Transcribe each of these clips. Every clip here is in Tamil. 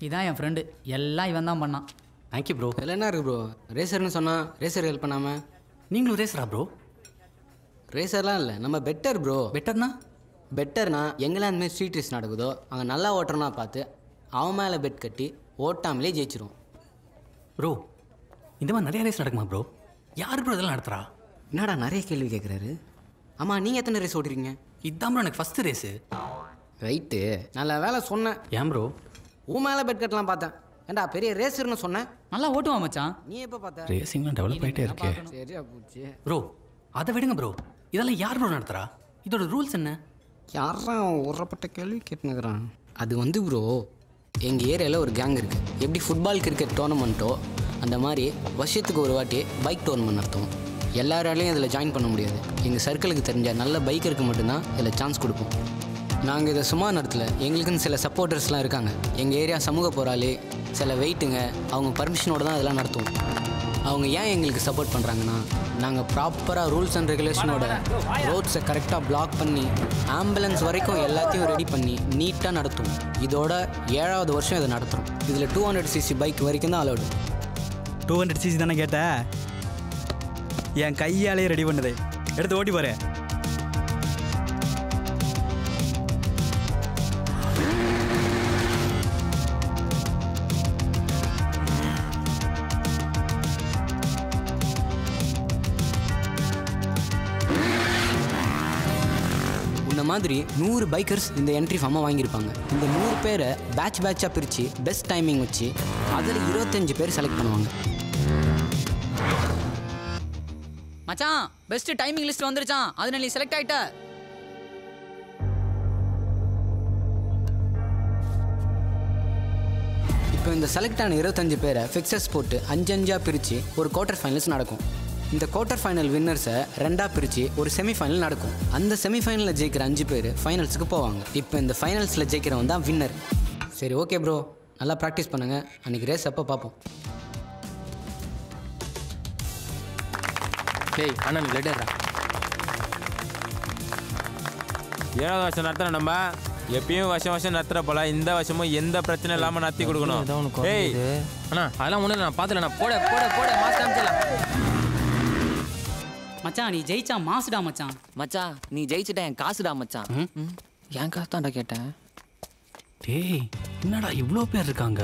இதான் என் ஃப்ரெண்டு, எல்லாம் இவன் தான் பண்ணான். Thank you bro. இதில் என்ன இருக்குது ப்ரோ? ரேசர்னு சொன்னால் ரேசர் ஹெல்ப் பண்ணாமல் நீங்களும் ரேசரா ப்ரோ? ரேசர்லாம் இல்லை, நம்ம பெட்டர் ப்ரோ. பெட்டர்னா? பெட்டர்னா எங்கெல்லாம் அந்தமாதிரி ஸ்ட்ரீட் ரேஸ் நடக்குதோ அங்கே நல்லா ஓட்டுறனா பார்த்து அவன் மேலே பெட் கட்டி ஓட்டாமலே ஜெயிச்சிரும். ப்ரோ இந்த மாதிரி நிறைய ரேஸ் நடக்குமா ப்ரோ? யார் ப்ரோ இதெல்லாம் நடத்துகிறா? என்னடா நிறைய கேள்வி கேட்குறாரு. ஆமாம், நீங்கள் எத்தனை ரேஸ் ஓட்டுறீங்க? இதுதான் ப்ரோ எனக்கு ஃபஸ்ட்டு ரேஸு. ரைட்டு, நல்ல வேலை சொன்னேன். ஏன் ப்ரோ? உன் மேலே பெட் கட்டலாம் பார்த்தேன். ஏண்டா பெரிய ரேசர்னு சொன்னேன். நல்லா ஓட்டுவான் மச்சான். நீ எப்போ பார்த்த? ரேசிங்லாம் டெவலப் ஆகிட்டே இருக்கே. சரியா போச்சு ப்ரோ. அதை விடுங்க ப்ரோ, இதெல்லாம் யார் ப்ரோ நடத்துகிறா? இதோட ரூல்ஸ் என்ன? யாரா உரப்பட்ட கேள்வி கேட்டுனுக்குறான். அது வந்து ப்ரோ, எங்கள் ஏரியாவில் ஒரு கேங் இருக்குது. எப்படி ஃபுட்பால் கிரிக்கெட் டோர்னமெண்ட்டோ அந்த மாதிரி வருஷத்துக்கு ஒரு வாட்டி பைக் டோர்னமெண்ட் நடத்துவோம். எல்லாராலையும் இதில் ஜாயின் பண்ண முடியாது. எங்கள் சர்க்கிளுக்கு தெரிஞ்ச நல்ல பைக்கருக்கு மட்டும்தான் இதில் சான்ஸ் கொடுப்போம். நாங்கள் இதை சும்மா நடத்தல, எங்களுக்குன்னு சில சப்போர்ட்டர்ஸ்லாம் இருக்காங்க. எங்கள் ஏரியா சமூக போராளி, சில வெயிட்டுங்க, அவங்க பர்மிஷனோடு தான் இதெல்லாம் நடத்துவோம். அவங்க ஏன் எங்களுக்கு சப்போர்ட் பண்ணுறாங்கன்னா, நாங்கள் ப்ராப்பராக ரூல்ஸ் அண்ட் ரெகுலேஷனோட ரோட்ஸை கரெக்டாக பிளாக் பண்ணி ஆம்புலன்ஸ் வரைக்கும் எல்லாத்தையும் ரெடி பண்ணி நீட்டாக நடத்துவோம். இதோட 7வது வருஷம் இதை நடத்துகிறோம். இதில் 200cc பைக் வரைக்கும் தான் அலோடு. 200cc தானே கேட்ட? என் கையாலே ரெடி பண்ணதே எடுத்து ஓட்டி பாரு. இந்த மாதிரி 100 பைக்கர்ஸ் இந்த என்ட்ரி ஃபார்மை வாங்கியிருப்பாங்க. இந்த 100 பேரை பேட்சாக பிரித்து பெஸ்ட் டைமிங் வச்சு அதில் 25 பேர் செலக்ட் பண்ணுவாங்க. மச்சான், பெஸ்ட் டைமிங் லிஸ்ட் வந்துருச்சான். அதில் நீ செலக்ட் ஆயிட்ட. இப்போ இந்த செலக்ட் ஆன 25 பேரை ஃபிக்சர்ஸ் போட்டு 5-5 பிரித்து ஒரு குவார்ட்டர் ஃபைனல்ஸ் நடக்கும். இந்த குவார்ட்டர் ஃபைனல் வின்னர்ஸை 2 பிரித்து ஒரு செமிஃபைனல் நடக்கும். அந்த செமிஃபைனலில் ஜெயிக்கிற 5 பேர் ஃபைனல்ஸுக்கு போவாங்க. இப்போ இந்த ஃபைனல்ஸில் ஜெயிக்கிறவன் தான் வின்னர். சரி, ஓகே ப்ரோ, நல்லா ப்ராக்டிஸ் பண்ணுங்கள். அன்றைக்கி ரேஸ் அப்போ பார்ப்போம். டேய் அண்ணா, நீ லேட்டா 7வது வருஷம் நடத்துகிறோம். நம்ம எப்பயும் வருஷம் நடத்துகிற போல இந்த வருஷமும் எந்த பிரச்சனை இல்லாமல் நடத்தி கொடுக்கணும். டேய் அண்ணா, அதெல்லாம் ஒன்றும் நான் பார்த்துல போட போட போட மாஸ்டர் அமைச்சிடலாம். மச்சான், நீ ஜெயிச்சா மாசுடா மச்சான். மச்சான், நீ ஜெயிச்சுட்ட என் காசுடா மச்சான். என் காசு தான்டா கேட்டேன். டேய் என்னடா இவ்வளோ பேர் இருக்காங்க?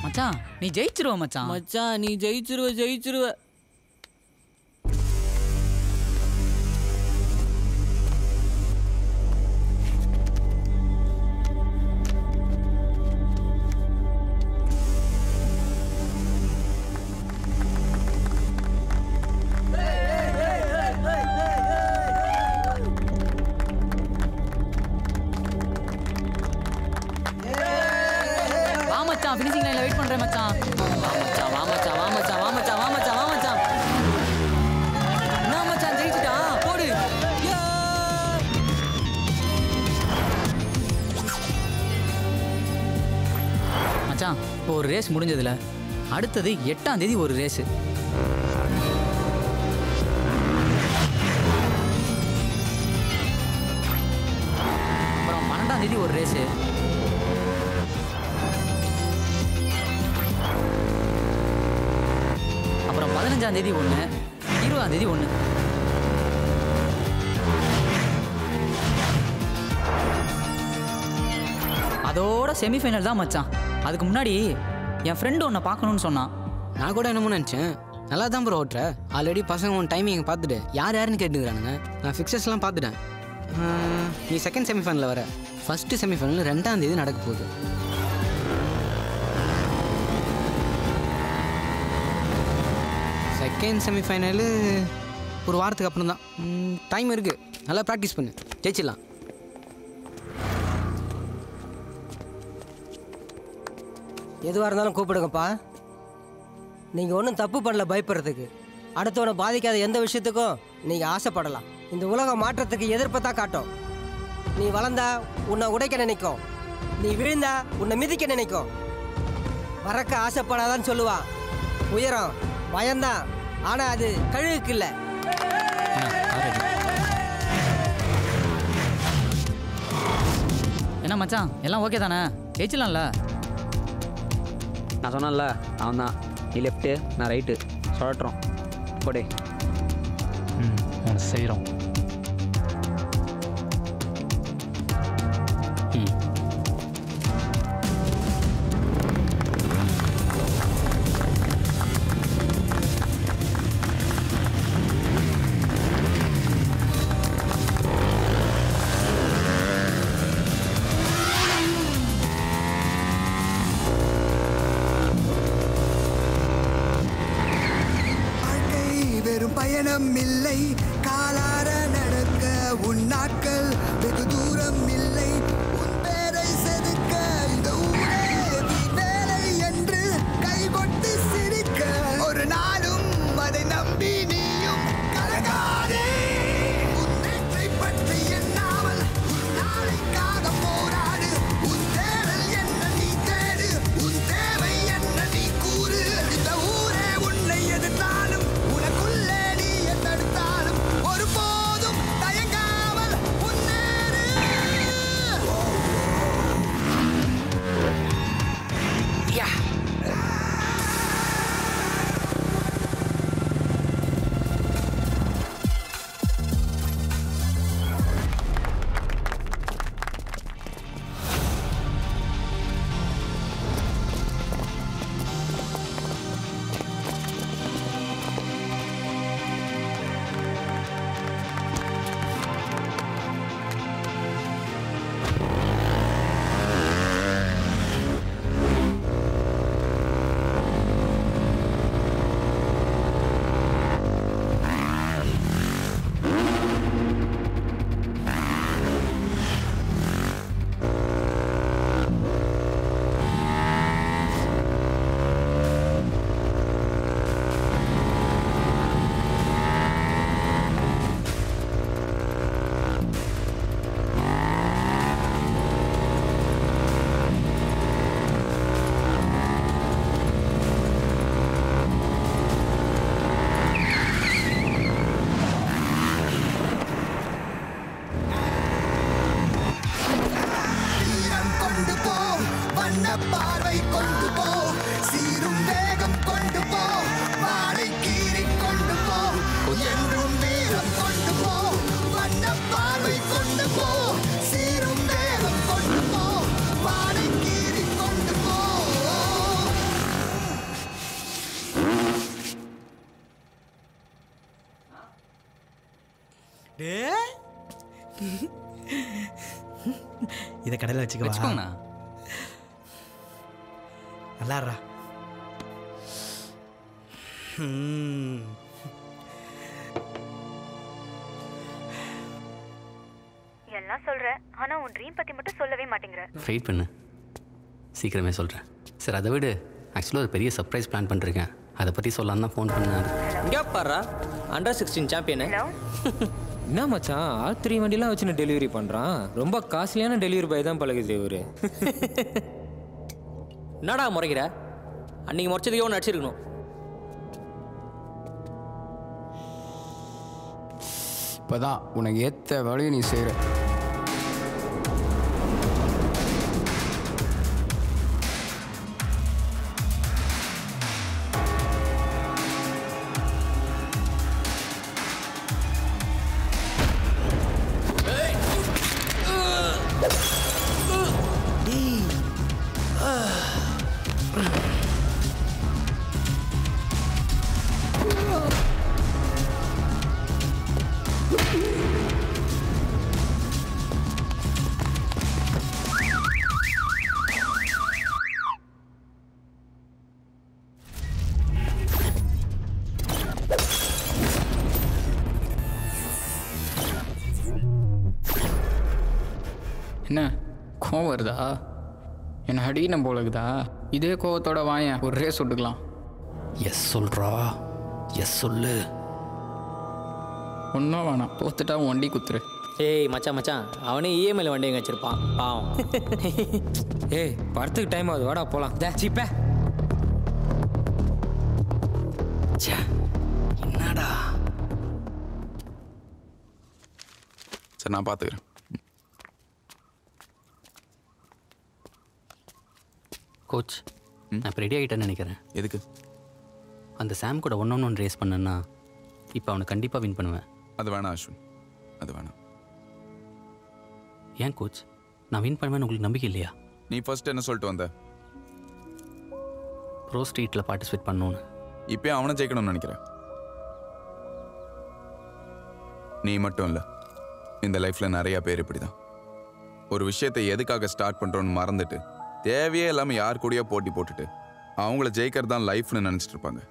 மச்சான், நீ ஜெயிச்சிருவ மச்சான். மச்சான், நீ ஜெயிச்சிருவ. ஃபினிஷிங் லைன்ல வெயிட் பண்றேன் மச்சான். வா மச்சான். நான் மச்சான் ஜெயிச்சிட்டா. போடு. மச்சான், இப்போ ஒரு ரேஸ் முடிஞ்சதுல அடுத்தது 8ஆம் தேதி ஒரு ரேஸ். அப்புறம் 12ஆம் தேதி ஒரு ரேஸ். அப்புறம் 15ஆம் தேதி ஒன்று, 20ஆம் தேதி ஒன்று. அதோட செமிஃபைனல் தான் மச்சான். அதுக்கு முன்னாடி என் ஃப்ரெண்டு ஒன்றை பார்க்கணுன்னு சொன்னான். நான் கூட என்னமோ நினச்சேன், நல்லா தான் ப்ரோ ஓட்டுற. ஆல்ரெடி பசங்க உன் டைமிங் பார்த்துட்டு யாருன்னு கேட்டுக்கிறானுங்க. நான் ஃபிக்சர்ஸ்லாம் பார்த்துட்டேன். நீ செகண்ட் செமிஃபைனலில் வர. ஃபஸ்ட்டு செமிஃபைனல் 2ஆம் தேதி நடக்க போகுது. செகண்ட் செமிஃபைனலு ஒரு வாரத்துக்கு அப்புறம் தான். டைம் இருக்குது, நல்லா ப்ராக்டிஸ் பண்ணு, ஜெயிச்சிடலாம். எதுவாக இருந்தாலும் கூப்பிடுங்கப்பா. நீங்கள் ஒன்றும் தப்பு பண்ணல பயப்படுறதுக்கு. அடுத்தவனை பாதிக்காத எந்த விஷயத்துக்கும் நீங்கள் ஆசைப்படலாம். இந்த உலகம் மாற்றத்துக்கு எதிர்ப்பை தான் காட்டும். நீ வளர்ந்தா உன்னை உடைக்க நினைக்கும், நீ விழுந்தா உன்னை மிதிக்க நினைக்கும். மறக்க ஆசைப்படாதான்னு சொல்லுவான். உயரம் பயம்தான், ஆனால் அது கழுகுக்கு இல்லை. என்ன மச்சான், எல்லாம் ஓகே தானே? ஜெயிச்சலாம்ல. நான் சொன்னேன்ல அவன் தான். நீ லெஃப்ட்டு, நான் ரைட்டு. சொல்லட்டுறோம் போடே. அவனை செய்கிறோம். பயணம் இல்லை, காலார நடக்க உன் நாட்கள் வெகு தூரம் இல்லை. உன் பேரை செதுக்க இந்த ஊரே வேலை என்று கைகொட்டி சிரிக்க ஒரு நாளும் அதை நம்பி நீயும் கலங்காதே. உன் நேற்றை பற்றி எண்ணாமல் உன் நாளைக்காக போராடு. உன் தேடல் என்ன நீ தேடு, உன் தேவை என்ன நீ கூறு. இந்த ஊரே உன்னை எதிர்த்தாலும் உனக்குள்ளே தடுத்தாலும் ஒருபோதும் தயங்காமல் முன்னேறு. பார்வை கொண்டு போ, சீரும் வேகம் கொண்டு போ, வாடை கீறி கொண்டு போ, என்றும் வீரம் கொண்டு போ. வண்ண பார்வை கொண்டு போ, சீரும் வேகம் கொண்டு போ, வாடை கீறி கொண்டு போ. இதை கடையில் வச்சுக்கோங்கண்ணா. நல்லாடுறா. எல்லாம் சொல்ற, ஆனா உன் ட்ரீம் பத்தி மட்டும் சொல்லவே மாட்டேங்கிற. வெயிட் பண்ணு, சீக்கிரமே சொல்கிறேன். சரி அதை விடு, ஆக்சுவலாக ஒரு பெரிய சர்ப்ரைஸ் பிளான் பண்ணிருக்கேன். அதை பற்றி சொல்லலாம் தான் ஃபோன் பண்ணாரு. இங்கே பாரு, அண்டர் 16 சாம்பியனு. என்ன மச்சான், R3 வண்டிலாம் வச்சு டெலிவரி பண்ணுறான். ரொம்ப காஸ்ட்லியான டெலிவரி பாய் தான் பழகுது இவரு. என்னடா முறைக்கிற? அன்னைக்கு முறைச்சதுக்கே ஒன்று அடிச்சிருக்கணும். இப்போதான் உனக்கு ஏற்ற வேலையை நீ செய்கிற. என்ன கோவம் வருதா? என்ன அடிக்கணும் போல இருக்குதா? இதே கோவத்தோட வாயன் ஒரு ரேஸ் விட்டுக்கலாம். எஸ் சொல்கிறா, எஸ் சொல்லு. ஒன்றும் வேணாம், தோத்துட்டா வண்டி குத்துரு. ஏய் மச்சான் மச்சான், அவனே இஎம்ஐல வண்டி எங்கே வச்சிருப்பான் பாவம். ஏய் படத்துக்கு டைம் ஆகுது, வாடா போகலாம். சீப்பே என்னடா? சரி நான் பார்த்துக்கிறேன். கோச் நான் இப்போ ரெடி ஆகிட்டேன்னு நினைக்கிறேன். எதுக்கு? அந்த சாம் கூட ஒன்று ரேஸ் பண்ணேன்னா இப்போ அவனை கண்டிப்பாக வின் பண்ணுவேன். அது வேணாம் அஸ்வின், அது வேணாம். ஏன் கோச், நான் வின் பண்ணுவேன்னு உங்களுக்கு நம்பிக்கை இல்லையா? நீ ஃபர்ஸ்ட் என்ன சொல்லிட்டு வந்த? ப்ரோ ஸ்ட்ரீட்டில் பார்ட்டிசிபேட் பண்ணணுன்னு. இப்போ அவனை ஜெயிக்கணும்னு நினைக்கிறேன். நீ மட்டும் இல்லை, இந்த லைஃப்பில் நிறையா பேர் இப்படி தான். ஒரு விஷயத்தை எதுக்காக ஸ்டார்ட் பண்ணுறோன்னு மறந்துட்டு தேவையே இல்லாமல் யார் கூடயோ போட்டி போட்டுட்டு அவங்கள ஜெயிக்கிறது தான் லைஃப்னு நினச்சிட்டு இருப்பாங்க.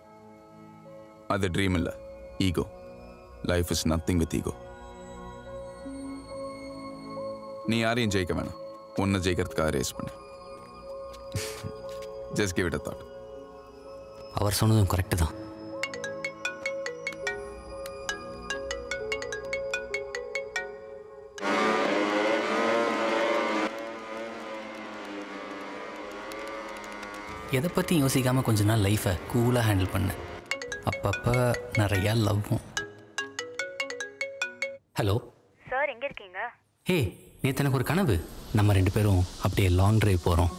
அது ட்ரீம் இல்லை, ego. Life is nothing with ego. நீ யாரையும் ஜெயிக்க வேணாம், ஒன்று ஜெயிக்கிறதுக்காக ரேஸ் பண்ணு. Just give it a thought. அவர் சொன்னதும் கரெக்டு தான். எதை பற்றி யோசிக்காமல் கொஞ்ச நாள் லைஃப்பை கூலாக ஹேண்டில் பண்ணேன். அப்பப்போ நிறையா லவ்வும். ஹலோ சார், எங்கே இருக்கீங்க? ஹே, நேற்று எனக்கு ஒரு கனவு. நம்ம 2 பேரும் அப்படியே லாங் டிரைவ் போகிறோம்.